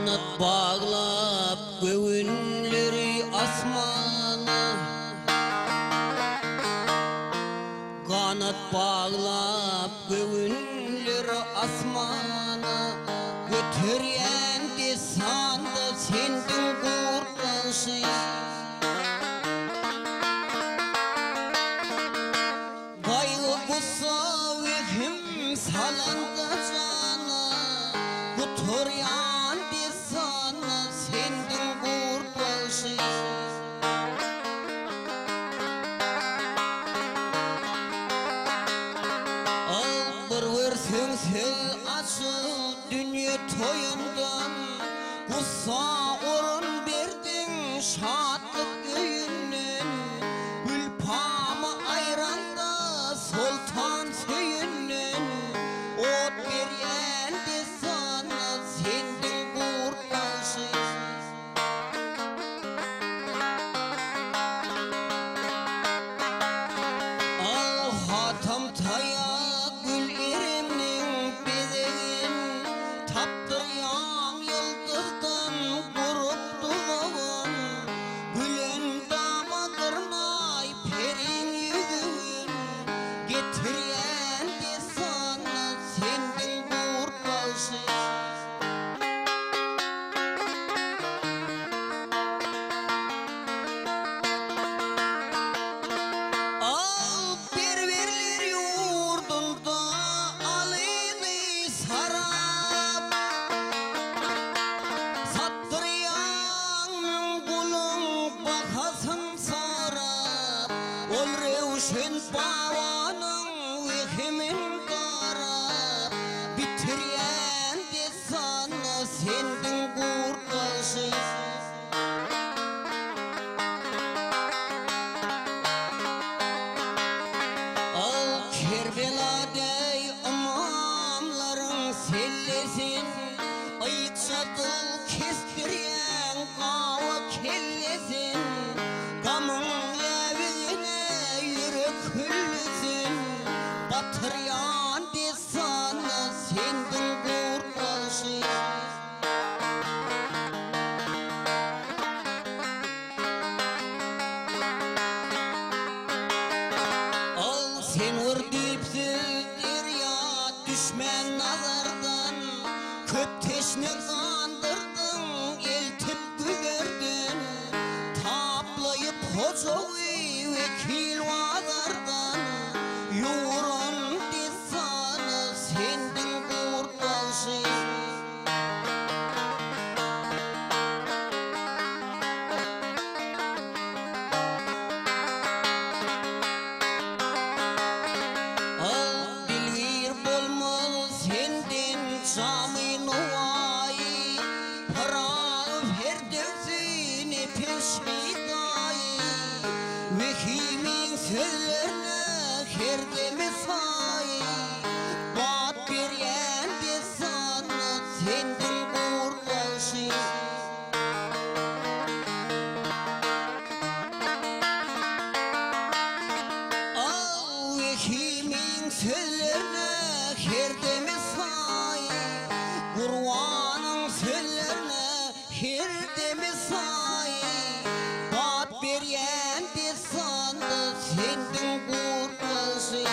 Kanat bağlap göğünleri asmana, kanat bağlap göğünleri asmana, götüren de sandı sendin kurtaşı. Gayrı kusa vehim salanda cana, götüren de sana sendin kurtaşı. Sel açıl dünya toyundan, kusa orun verdin şatlık köyünün. Gülpamı ayranda sultan söyünün, ot veren de sana sendin kurtaşı. Al hatam taya gül erimnin bedeğin, taptıyan yıldızdan kurup duvağın. Gülün damadırnay perin yüzün, getiren de sana sendin kurtaşı. Al perverler yurdunda alıydı sarap, sattırayan kulun bakasın sarap. Ol revşen bavanın vehimin karap, bitiren de sana sendin kurtaşı. Al Kerbela'day imamların sellesin, ayık çatıl kestiren kava kellesin. Gamın evine yürek hüllüsün, batıryan de sana sendin kurtaşı. Al sen vur dipsizdir ya düşmen nazardan, köp teşne kandırdın eltip güverdin. Taplayıp hocavi vekil vazardan, yoğuran de sana sendin kurtaşı. Al dilgir bolmaz sendin camin ovayi, paranı ferdevsini peşhidayi. Vehimin sözlerine herdemi sayi, bat veren de sana sendin kurtaşı. Al vehimin sözlerine herdemi sayi, Kur'an'ın sözlerine herdemi sayi. Bat veren de sana sendin kurtaşı.